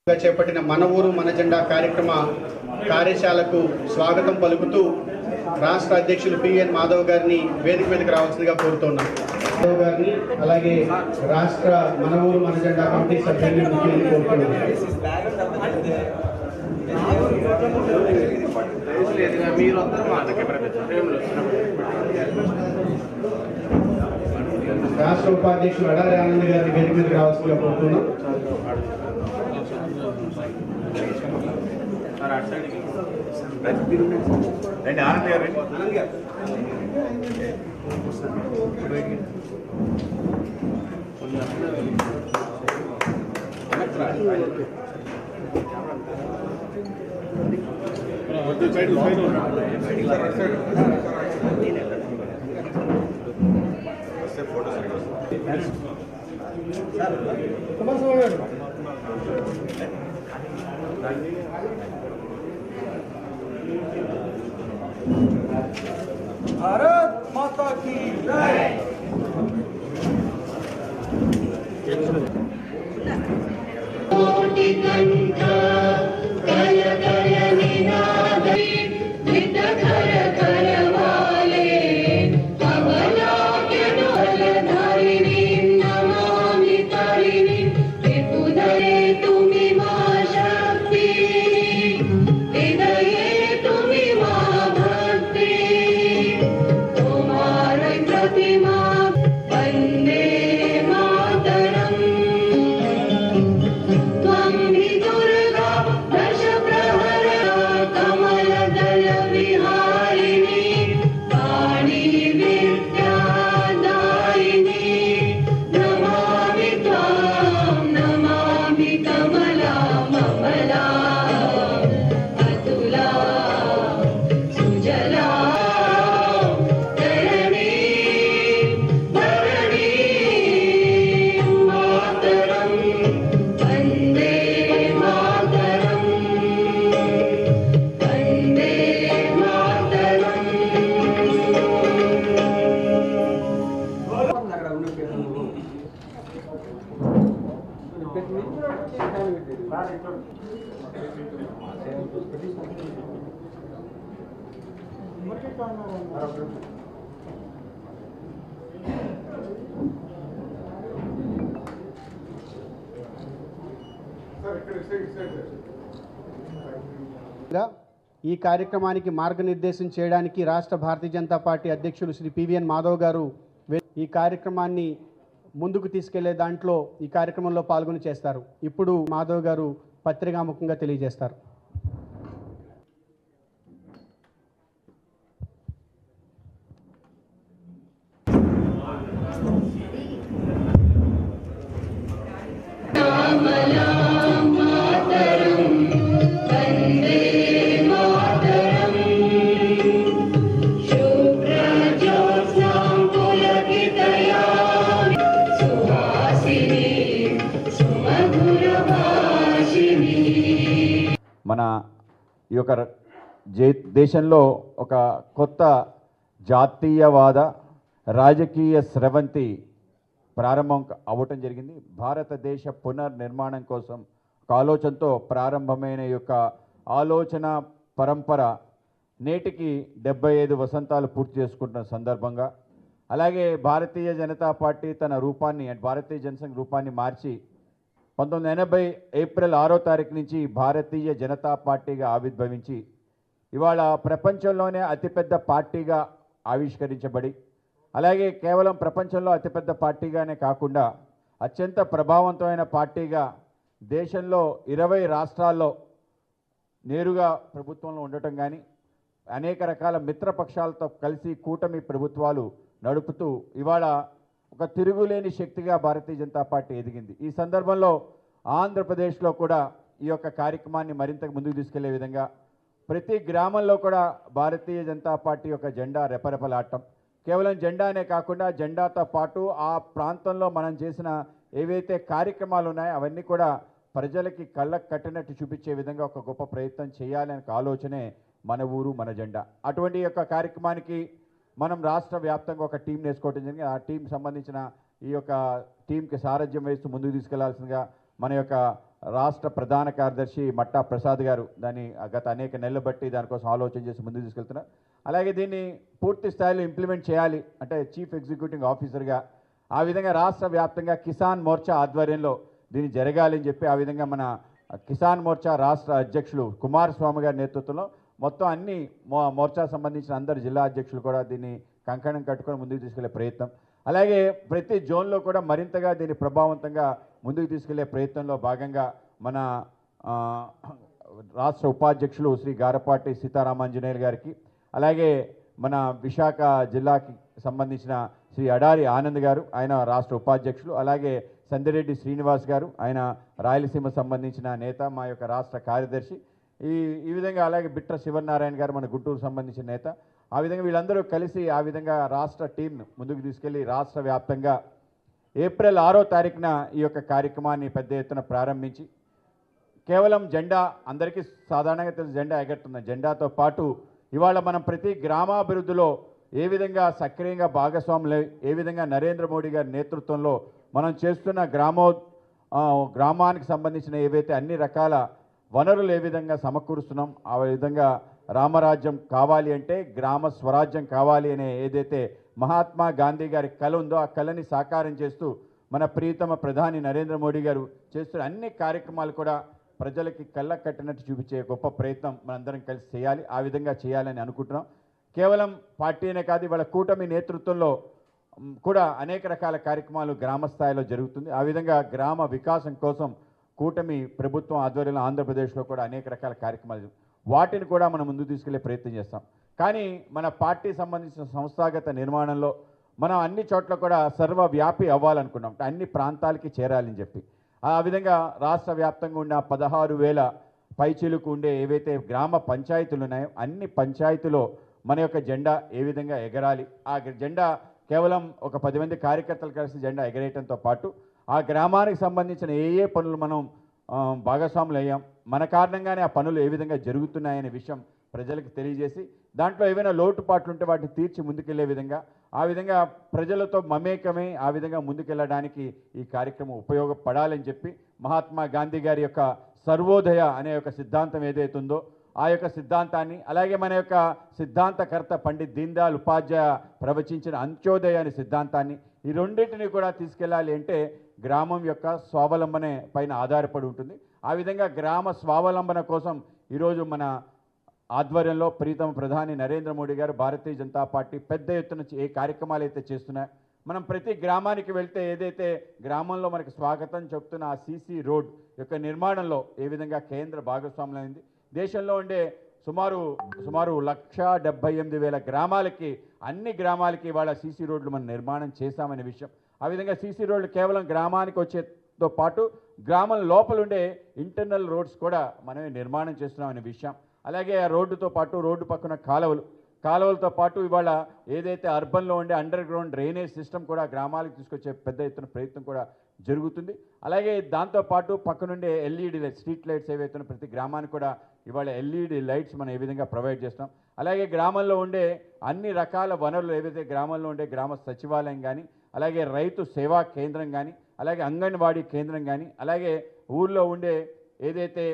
చేపట్టిన మన ఊరు మన జెండా కార్యక్రమ కార్యశాలకు స్వాగతం పలుకుతూ రాష్ట్ర అధ్యక్షులు పిఎన్ మాధవ్ గారిని వేదిక మీదకి రావాల్సిందిగా కోరుతున్నాం. మాధవ్ గారిని అలాగే రాష్ట్ర మన ఊరు మన జెండా కమిటీ సభ్యుల్ని కోరుతున్నాం. రాష్ట్ర ఉపాధ్యక్షులు అడారి ఆనంద్ గారిని వేదిక మీదకి రావాల్సిందిగా కోరుతున్నాం. भारत माता की जय। कोटि कंठ कल कल निनाद विद कर कर वाले कमलाक्य डोल धारिणी नमामि तारिणी त्रिपुदरे तुमि मा शक्ति हृदये तुमि मा भक्ति तुम्हारे प्रतिमा वन्दे मातरम् त्वं हि दुर्गा दश प्रहरा कमलदल विहारिणी पाणि विद्यादायिनी नमामि त्वां नमामि कमला ममला अतुला सुजला धरणी धरणी मातरं वन्दे मातरं वन्दे मातरम्। ఈ కార్యక్రమానికి మార్గనిర్దేశం చేయడానికి రాష్ట్ర భారతీయ జనతా పార్టీ అధ్యక్షులు శ్రీ పివిఎన్ మాధవ్ గారు ఈ కార్యక్రమాన్ని ముందుకు తీసుకెళ్లే దాంట్లో ఈ కార్యక్రమంలో పాల్గొని చేస్తారు. ఇప్పుడు మాధవ్ గారు పత్రికాముఖంగా తెలియజేస్తారు. మన ఈ యొక్క దేశంలో ఒక కొత్త జాతీయవాద రాజకీయ స్రవంతి ప్రారంభం అవ్వటం జరిగింది. భారతదేశ పునర్నిర్మాణం కోసం ఒక ఆలోచనతో ప్రారంభమైన ఈ యొక్క ఆలోచన పరంపర నేటికి 75 వసంతాలు పూర్తి చేసుకుంటున్న సందర్భంగా, అలాగే భారతీయ జనతా పార్టీ తన రూపాన్ని భారతీయ జనసంఘ్ రూపాన్ని మార్చి 1980 ఏప్రిల్ 6వ తారీఖు నుంచి భారతీయ జనతా పార్టీగా ఆవిర్భవించి ఇవాళ ప్రపంచంలోనే అతిపెద్ద పార్టీగా ఆవిష్కరించబడి, అలాగే కేవలం ప్రపంచంలో అతిపెద్ద పార్టీగానే కాకుండా అత్యంత ప్రభావవంతమైన పార్టీగా దేశంలో 20 రాష్ట్రాల్లో నేరుగా ప్రభుత్వంలో ఉండటం కానీ, అనేక రకాల మిత్రపక్షాలతో కలిసి కూటమి ప్రభుత్వాలు నడుపుతూ ఇవాళ ఒక తిరుగులేని శక్తిగా భారతీయ జనతా పార్టీ ఎదిగింది. ఈ సందర్భంలో ఆంధ్రప్రదేశ్లో కూడా ఈ యొక్క కార్యక్రమాన్ని మరింత ముందుకు తీసుకెళ్లే విధంగా ప్రతి గ్రామంలో కూడా భారతీయ జనతా పార్టీ యొక్క జెండా రెపరెపలాడటం, కేవలం జెండానే కాకుండా జెండాతో పాటు ఆ ప్రాంతంలో మనం చేసిన ఏవైతే కార్యక్రమాలు ఉన్నాయో అవన్నీ కూడా ప్రజలకి కళ్ళకు కట్టినట్టు చూపించే విధంగా ఒక గొప్ప ప్రయత్నం చేయాలనే ఆలోచనే మన ఊరు మన జెండా. అటువంటి యొక్క కార్యక్రమానికి మనం రాష్ట్ర వ్యాప్తంగా ఒక టీం వేసుకోవడం జరిగింది. ఆ టీం సంబంధించిన ఈ యొక్క టీంకి సారథ్యం వేస్తూ ముందుకు తీసుకెళ్లాల్సిందిగా మన యొక్క రాష్ట్ర ప్రధాన కార్యదర్శి మట్టా ప్రసాద్ గారు దాన్ని గత అనేక నెలలు బట్టి దానికోసం ఆలోచన చేసి ముందుకు తీసుకెళ్తున్నారు. అలాగే దీన్ని పూర్తి స్థాయిలో ఇంప్లిమెంట్ చేయాలి అంటే చీఫ్ ఎగ్జిక్యూటివ్ ఆఫీసర్గా ఆ విధంగా రాష్ట్ర వ్యాప్తంగా కిసాన్ మోర్చా ఆధ్వర్యంలో దీన్ని జరగాలి అని చెప్పి ఆ విధంగా మన కిసాన్ మోర్చా రాష్ట్ర అధ్యక్షులు కుమారస్వామి గారి నేతృత్వంలో మొత్తం అన్ని మోర్చా సంబంధించిన అందరు జిల్లా అధ్యక్షులు కూడా దీన్ని కంకణం కట్టుకొని ముందుకు తీసుకెళ్లే ప్రయత్నం, అలాగే ప్రతి జోన్లో కూడా మరింతగా దీన్ని ప్రభావవంతంగా ముందుకు తీసుకెళ్లే ప్రయత్నంలో భాగంగా మన రాష్ట్ర ఉపాధ్యక్షులు శ్రీ గారపాటి సీతారామాంజనేయులు గారికి, అలాగే మన విశాఖ జిల్లాకి సంబంధించిన శ్రీ అడారి ఆనంద్ గారు, ఆయన రాష్ట్ర ఉపాధ్యక్షులు, అలాగే సందిరెడ్డి శ్రీనివాస్ గారు, ఆయన రాయలసీమ సంబంధించిన నేత, మా యొక్క రాష్ట్ర కార్యదర్శి, ఈ విధంగా అలాగే బిట్ర శివనారాయణ గారు మన గుంటూరు సంబంధించిన నేత, ఆ విధంగా వీళ్ళందరూ కలిసి ఆ విధంగా రాష్ట్ర టీంను ముందుకు తీసుకెళ్లి రాష్ట్ర వ్యాప్తంగా ఏప్రిల్ 6వ తారీఖున ఈ యొక్క కార్యక్రమాన్ని పెద్ద ఎత్తున ప్రారంభించి కేవలం జెండా అందరికీ సాధారణంగా తెలుసు జెండా ఎగరుతున్న జెండాతో పాటు ఇవాళ మనం ప్రతి గ్రామాభివృద్ధిలో ఏ విధంగా సక్రియంగా భాగస్వాములు ఏ విధంగా నరేంద్ర మోడీ గారి నేతృత్వంలో మనం చేస్తున్న గ్రామానికి సంబంధించిన ఏవైతే అన్ని రకాల వనరులు ఏ విధంగా సమకూరుస్తున్నాం, ఆ విధంగా రామరాజ్యం కావాలి అంటే గ్రామ స్వరాజ్యం కావాలి అనే ఏదైతే మహాత్మా గాంధీ గారి కళ ఉందో ఆ కళని సాకారం చేస్తూ మన ప్రియతమ ప్రధాని నరేంద్ర మోడీ గారు చేస్తున్న అన్ని కార్యక్రమాలు కూడా ప్రజలకి కళ్ళ కట్టినట్టు చూపించే గొప్ప ప్రయత్నం మనందరం కలిసి చేయాలి. ఆ విధంగా చేయాలని అనుకుంటున్నాం. కేవలం పార్టీనే కాదు, ఇవాళ కూటమి నేతృత్వంలో కూడా అనేక రకాల కార్యక్రమాలు గ్రామ స్థాయిలో జరుగుతుంది. ఆ విధంగా గ్రామ వికాసం కోసం కూటమి ప్రభుత్వం ఆధ్వర్యంలో ఆంధ్రప్రదేశ్లో కూడా అనేక రకాల కార్యక్రమాలు వాటిని కూడా మనం ముందుకు తీసుకెళ్లే ప్రయత్నం చేస్తాం. కానీ మన పార్టీ సంబంధించిన సంస్థాగత నిర్మాణంలో మనం అన్ని చోట్ల కూడా సర్వవ్యాపి అవ్వాలనుకున్నాం, అన్ని ప్రాంతాలకి చేరాలని చెప్పి. ఆ విధంగా రాష్ట్ర వ్యాప్తంగా ఉన్న 16,000 పైచీలకు ఉండే ఏవైతే గ్రామ పంచాయతీలు ఉన్నాయో అన్ని పంచాయతీలో మన యొక్క జెండా ఏ విధంగా ఎగరాలి, ఆ జెండా కేవలం ఒక 10 మంది కార్యకర్తలు కలిసి జెండా ఎగరేయడంతో పాటు ఆ గ్రామానికి సంబంధించిన ఏ పనులు మనం భాగస్వాములు అయ్యాం, మన కారణంగానే ఆ పనులు ఏ విధంగా జరుగుతున్నాయనే విషయం ప్రజలకు తెలియజేసి దాంట్లో ఏవైనా లోటుపాట్లు ఉంటే వాటిని తీర్చి ముందుకెళ్లే విధంగా ఆ విధంగా ప్రజలతో మమేకమై ఆ విధంగా ముందుకెళ్ళడానికి ఈ కార్యక్రమం ఉపయోగపడాలని చెప్పి మహాత్మా గాంధీ గారి యొక్క సర్వోదయ అనే ఒక సిద్ధాంతం ఏదైతే ఉందో ఆ యొక్క సిద్ధాంతాన్ని, అలాగే మన యొక్క సిద్ధాంతకర్త పండిత్ దీన్ దయాళ్ ఉపాధ్యాయ ప్రవచించిన అంత్యోదయ అనే సిద్ధాంతాన్ని ఈ రెండింటిని కూడా తీసుకెళ్ళాలి అంటే గ్రామం యొక్క స్వావలంబన పైన ఆధారపడి ఉంటుంది. ఆ విధంగా గ్రామ స్వావలంబన కోసం ఈరోజు మన ఆధ్వర్యంలో ప్రీతమ ప్రధాని నరేంద్ర మోడీ గారు భారతీయ జనతా పార్టీ పెద్ద ఎత్తున ఏ కార్యక్రమాలు అయితే చేస్తున్నాయో మనం ప్రతి గ్రామానికి వెళ్తే ఏదైతే గ్రామంలో మనకు స్వాగతం చెప్తున్న ఆ సీసీ రోడ్ యొక్క నిర్మాణంలో ఏ విధంగా కేంద్ర భాగస్వామ్యమైంది. దేశంలో ఉండే సుమారు 1,78,000 గ్రామాలకి అన్ని గ్రామాలకి ఇవాళ సీసీ రోడ్లు మనం నిర్మాణం చేశామనే విషయం. ఆ విధంగా సీసీ రోడ్లు కేవలం గ్రామానికి వచ్చేతో పాటు గ్రామం లోపల ఉండే ఇంటర్నల్ రోడ్స్ కూడా మనమే నిర్మాణం చేస్తున్నామనే విషయం. అలాగే ఆ రోడ్డుతో పాటు రోడ్డు పక్కన కాలువలతో పాటు ఇవాళ ఏదైతే అర్బన్లో ఉండే అండర్ గ్రౌండ్ డ్రైనేజ్ సిస్టమ్ కూడా గ్రామాలకు తీసుకొచ్చే పెద్ద ఎత్తున ప్రయత్నం కూడా జరుగుతుంది. అలాగే దాంతోపాటు పక్కనుండే ఎల్ఈడి స్ట్రీట్ లైట్స్ ఏవైతే ప్రతి గ్రామానికి కూడా ఇవాళ ఎల్ఈడి లైట్స్ మనం ఏ విధంగా ప్రొవైడ్ చేస్తాం. అలాగే గ్రామంలో ఉండే అన్ని రకాల వనరులు ఏవైతే గ్రామంలో ఉండే గ్రామ సచివాలయం కానీ, అలాగే రైతు సేవా కేంద్రం కానీ, అలాగే అంగన్వాడీ కేంద్రం కానీ, అలాగే ఊళ్ళో ఉండే ఏదైతే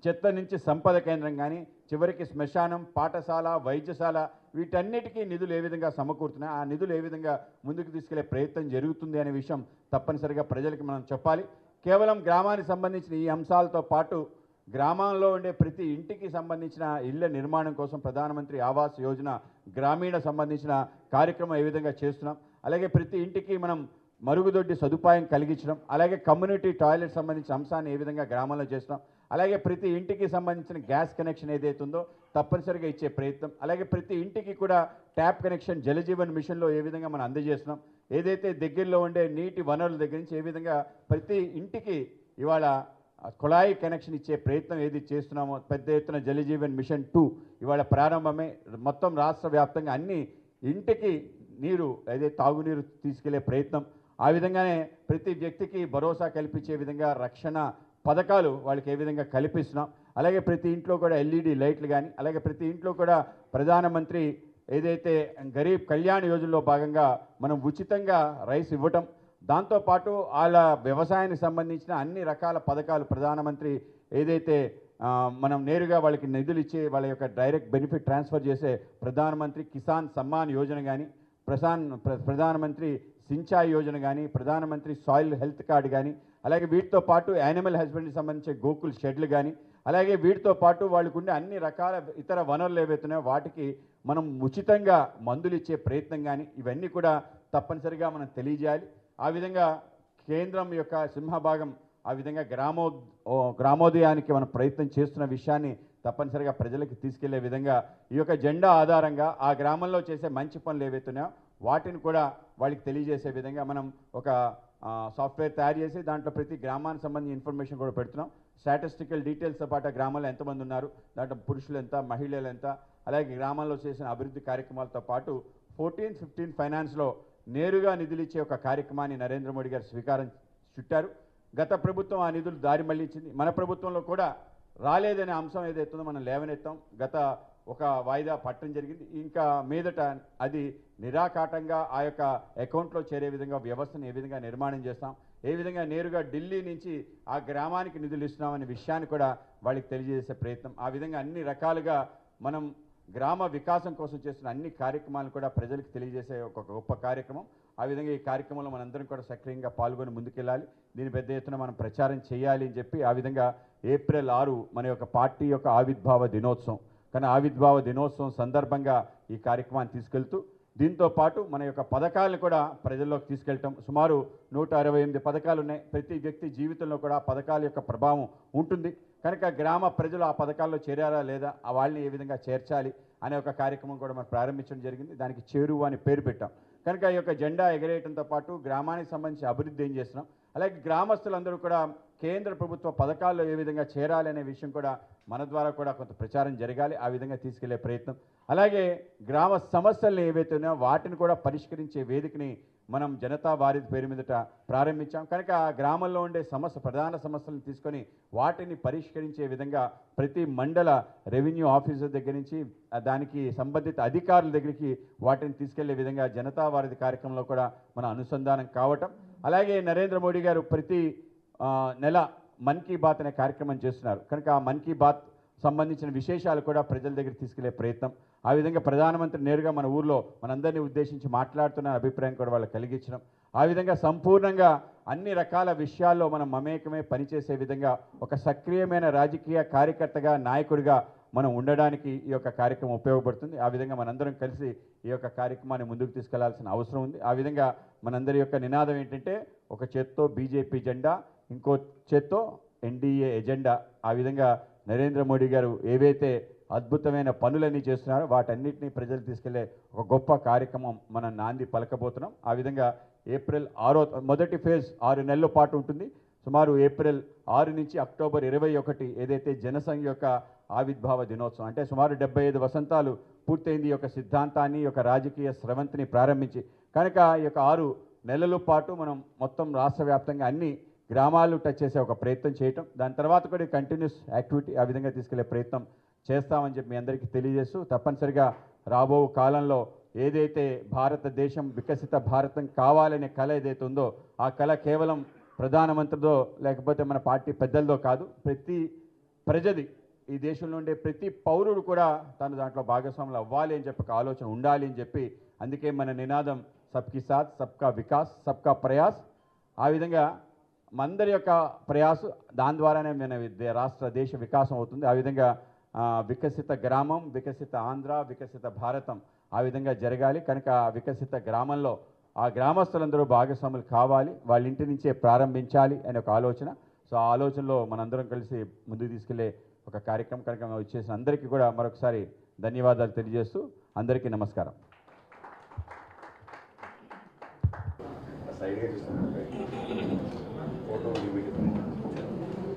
చెత్త నుంచి సంపద కేంద్రం కానీ, చివరికి శ్మశానం, పాఠశాల, వైద్యశాల వీటన్నిటికీ నిధులు ఏ విధంగా సమకూరుతున్నాయి, ఆ నిధులు ఏ విధంగా ముందుకు తీసుకెళ్లే ప్రయత్నం జరుగుతుంది అనే విషయం తప్పనిసరిగా ప్రజలకి మనం చెప్పాలి. కేవలం గ్రామానికి సంబంధించిన ఈ అంశాలతో పాటు గ్రామంలో ఉండే ప్రతి ఇంటికి సంబంధించిన ఇళ్ల నిర్మాణం కోసం ప్రధానమంత్రి ఆవాస్ యోజన గ్రామీణ సంబంధించిన కార్యక్రమం ఏ విధంగా చేస్తున్నాం. అలాగే ప్రతి ఇంటికి మనం మరుగుదొడ్డి సదుపాయం కలిగించడం, అలాగే కమ్యూనిటీ టాయిలెట్ సంబంధించిన అంశాన్ని ఏ విధంగా గ్రామంలో చేస్తున్నాం. అలాగే ప్రతి ఇంటికి సంబంధించిన గ్యాస్ కనెక్షన్ ఏదైతే ఉందో తప్పనిసరిగా ఇచ్చే ప్రయత్నం, అలాగే ప్రతి ఇంటికి కూడా ట్యాప్ కనెక్షన్ జలజీవన్ మిషన్లో ఏ విధంగా మనం అందజేస్తున్నాం. ఏదైతే దగ్గరలో ఉండే నీటి వనరుల దగ్గర నుంచి ఏ విధంగా ప్రతి ఇంటికి ఇవాళ కుళాయి కనెక్షన్ ఇచ్చే ప్రయత్నం ఏది చేస్తున్నామో పెద్ద ఎత్తున జలజీవన్ మిషన్ 2 ఇవాళ ప్రారంభమే. మొత్తం రాష్ట్ర వ్యాప్తంగా అన్ని ఇంటికి నీరు ఏదైతే తాగునీరు తీసుకెళ్లే ప్రయత్నం, ఆ విధంగానే ప్రతి వ్యక్తికి భరోసా కల్పించే విధంగా రక్షణ పథకాలు వాళ్ళకి ఏ విధంగా కల్పిస్తున్నాం. అలాగే ప్రతి ఇంట్లో కూడా ఎల్ఈడి లైట్లు కానీ, అలాగే ప్రతి ఇంట్లో కూడా ప్రధానమంత్రి ఏదైతే గరీబ్ కళ్యాణ్ యోజనలో భాగంగా మనం ఉచితంగా రైస్ ఇవ్వటం, దాంతోపాటు వాళ్ళ వ్యవసాయానికి సంబంధించిన అన్ని రకాల పథకాలు ప్రధానమంత్రి ఏదైతే మనం నేరుగా వాళ్ళకి నిధులు ఇచ్చి వాళ్ళ యొక్క డైరెక్ట్ బెనిఫిట్ ట్రాన్స్ఫర్ చేసే ప్రధానమంత్రి కిసాన్ సమ్మాన్ యోజన కానీ ప్రధానమంత్రి సించాయ్ యోజన కానీ ప్రధానమంత్రి సాయిల్ హెల్త్ కార్డు కానీ అలాగే వీటితో పాటు యానిమల్ హస్బెండరీకి సంబంధించే గోకుల్ షెడ్లు కానీ అలాగే వీటితో పాటు వాళ్ళకు ఉండే అన్ని రకాల ఇతర వనరులు ఏవైతున్నాయో వాటికి మనం ఉచితంగా మందులు ఇచ్చే ప్రయత్నం కానీ ఇవన్నీ కూడా తప్పనిసరిగా మనం తెలియజేయాలి. ఆ విధంగా కేంద్రం యొక్క సింహభాగం ఆ విధంగా గ్రామోదయానికి మనం ప్రయత్నం చేస్తున్న విషయాన్ని తప్పనిసరిగా ప్రజలకు తీసుకెళ్లే విధంగా ఈ యొక్క జెండా ఆధారంగా ఆ గ్రామంలో చేసే మంచి పనులు ఏవైతున్నాయో వాటిని కూడా వాళ్ళకి తెలియజేసే విధంగా మనం ఒక సాఫ్ట్వేర్ తయారు చేసి దాంట్లో ప్రతి గ్రామానికి సంబంధించిన ఇన్ఫర్మేషన్ కూడా పెడుతున్నాం. స్టాటిస్టికల్ డీటెయిల్స్తో పాటు గ్రామంలో ఎంతమంది ఉన్నారు, దాంట్లో పురుషులు ఎంత, మహిళలు ఎంత, అలాగే గ్రామంలో చేసిన అభివృద్ధి కార్యక్రమాలతో పాటు 14-15 ఫైనాన్స్లో నేరుగా నిధులు ఇచ్చే ఒక కార్యక్రమాన్ని నరేంద్ర మోడీ గారు శ్రీకారం చుట్టారు. గత ప్రభుత్వం ఆ నిధులు దారి మళ్లించింది. మన ప్రభుత్వంలో కూడా రాలేదనే అంశం ఏదైతుందో మనం లేవనెత్తాం. గత ఒక వాయిదా పట్టడం జరిగింది. ఇంకా మీదట అది నిరాకాటంగా ఆ యొక్క అకౌంట్లో చేరే విధంగా వ్యవస్థను ఏ విధంగా నిర్మాణం చేస్తాం, ఏ విధంగా నేరుగా ఢిల్లీ నుంచి ఆ గ్రామానికి నిధులు ఇస్తున్నామనే విషయాన్ని కూడా వాళ్ళకి తెలియజేసే ప్రయత్నం. ఆ విధంగా అన్ని రకాలుగా మనం గ్రామ వికాసం కోసం చేస్తున్న అన్ని కార్యక్రమాలను కూడా ప్రజలకు తెలియజేసే ఒక గొప్ప కార్యక్రమం. ఆ విధంగా ఈ కార్యక్రమంలో మనందరం కూడా సక్రియంగా పాల్గొని ముందుకెళ్ళాలి. దీని పెద్ద ఎత్తున మనం ప్రచారం చేయాలి అని చెప్పి ఆ విధంగా ఏప్రిల్ 6 మన యొక్క పార్టీ యొక్క ఆవిర్భావ దినోత్సవం. కానీ ఆవిర్భావ దినోత్సవం సందర్భంగా ఈ కార్యక్రమాన్ని తీసుకెళ్తూ దీంతో పాటు మన యొక్క పథకాలను కూడా ప్రజల్లోకి తీసుకెళ్ళటం. సుమారు 168 పథకాలు ఉన్నాయి. ప్రతి వ్యక్తి జీవితంలో కూడా పథకాల యొక్క ప్రభావం ఉంటుంది. కనుక గ్రామ ప్రజలు ఆ పథకాల్లో చేరారా లేదా, ఆ వాళ్ళని ఏ విధంగా చేర్చాలి అనే ఒక కార్యక్రమం కూడా మనం ప్రారంభించడం జరిగింది. దానికి చేరువ అని పేరు పెట్టాం. కనుక ఈ యొక్క జెండా ఎగరేయడంతో పాటు గ్రామానికి సంబంధించి అభివృద్ధి ఏం చేస్తున్నాం, అలాగే గ్రామస్తులందరూ కూడా కేంద్ర ప్రభుత్వ పథకాల్లో ఏ విధంగా చేరాలి అనే విషయం కూడా మన ద్వారా కూడా కొంత ప్రచారం జరగాలి. ఆ విధంగా తీసుకెళ్లే ప్రయత్నం, అలాగే గ్రామ సమస్యలను ఏవైతే ఉన్నాయో వాటిని కూడా పరిష్కరించే వేదికని మనం జనతా వారి పేరు మీదట ప్రారంభించాం. కనుక ఆ గ్రామంలో ఉండే ప్రధాన సమస్యలను తీసుకొని వాటిని పరిష్కరించే విధంగా ప్రతి మండల రెవెన్యూ ఆఫీసర్ దగ్గర నుంచి దానికి సంబంధిత అధికారుల దగ్గరికి వాటిని తీసుకెళ్లే విధంగా జనతా వారి కార్యక్రమంలో కూడా మన అనుసంధానం కావటం. అలాగే నరేంద్ర మోడీ గారు ప్రతి నెల మన్ కీ బాత్ అనే కార్యక్రమం చేస్తున్నారు. కనుక ఆ మన్ కీ బాత్ సంబంధించిన విశేషాలు కూడా ప్రజల దగ్గర తీసుకెళ్లే ప్రయత్నం. ఆ విధంగా ప్రధానమంత్రి నేరుగా మన ఊర్లో మనందరినీ ఉద్దేశించి మాట్లాడుతున్న అభిప్రాయం కూడా వాళ్ళకి కలిగించడం. ఆ విధంగా సంపూర్ణంగా అన్ని రకాల విషయాల్లో మనం మమేకమే పనిచేసే విధంగా ఒక సక్రియమైన రాజకీయ కార్యకర్తగా, నాయకుడిగా మనం ఉండడానికి ఈ యొక్క కార్యక్రమం ఉపయోగపడుతుంది. ఆ విధంగా మనందరం కలిసి ఈ యొక్క కార్యక్రమాన్ని ముందుకు తీసుకెళ్లాల్సిన అవసరం ఉంది. ఆ విధంగా మనందరి యొక్క నినాదం ఏంటంటే ఒక చేత్తో బీజేపీ జెండా, ఇంకో చేత్తో ఎన్డీఏ ఎజెండా. ఆ విధంగా నరేంద్ర మోడీ గారు ఏవైతే అద్భుతమైన పనులన్నీ చేస్తున్నారో వాటన్నిటినీ ప్రజలు తీసుకెళ్లే ఒక గొప్ప కార్యక్రమం మనం నాంది పలకబోతున్నాం. ఆ విధంగా ఏప్రిల్ 6 మొదటి ఫేజ్ 6 నెలల పాటు ఉంటుంది. సుమారు ఏప్రిల్ 6 నుంచి అక్టోబర్ 21 ఏదైతే జనసంఘ్ యొక్క ఆవిర్భావ దినోత్సవం, అంటే సుమారు 75 వసంతాలు పూర్తయింది ఈ యొక్క సిద్ధాంతాన్ని, ఈ యొక్క రాజకీయ స్రవంతిని ప్రారంభించి. కనుక ఈ యొక్క 6 నెలల పాటు మనం మొత్తం రాష్ట్ర వ్యాప్తంగా అన్ని గ్రామాలు టచ్ చేసే ఒక ప్రయత్నం చేయటం, దాని తర్వాత కూడా కంటిన్యూస్ యాక్టివిటీ ఆ విధంగా తీసుకెళ్లే ప్రయత్నం చేస్తామని చెప్పి మీ అందరికీ తెలియజేస్తూ, తప్పనిసరిగా రాబో కాలంలో ఏదైతే భారతదేశం వికసిత భారతం కావాలనే కళ ఏదైతే ఉందో ఆ కళ కేవలం ప్రధానమంత్రిదో లేకపోతే మన పార్టీ పెద్దలదో కాదు, ప్రతి ప్రజది, ఈ దేశంలో ఉండే ప్రతి పౌరుడు కూడా తను దాంట్లో భాగస్వాములు అవ్వాలి అని చెప్పి ఒక ఆలోచన ఉండాలి అని చెప్పి, అందుకే మన నినాదం సబ్కి సాత్, సబ్కా వికాస్, సబ్కా ప్రయాస్. ఆ విధంగా మందరి యొక్క ప్రయాస, దాని ద్వారానే మన రాష్ట్ర దేశ వికాసం అవుతుంది. ఆ విధంగా వికసిత గ్రామం, వికసిత ఆంధ్ర, వికసిత భారతం ఆ విధంగా జరగాలి. కనుక వికసిత గ్రామంలో ఆ గ్రామస్తులందరూ భాగస్వాములు కావాలి, వాళ్ళ ఇంటి నుంచే ప్రారంభించాలి అనే ఒక ఆలోచన. సో ఆ ఆలోచనలో మనందరం కలిసి ముందుకు తీసుకెళ్లే ఒక కార్యక్రమం. కనుక వచ్చేసిన అందరికీ కూడా మరొకసారి ధన్యవాదాలు తెలియజేస్తూ అందరికీ నమస్కారం. ఫోటో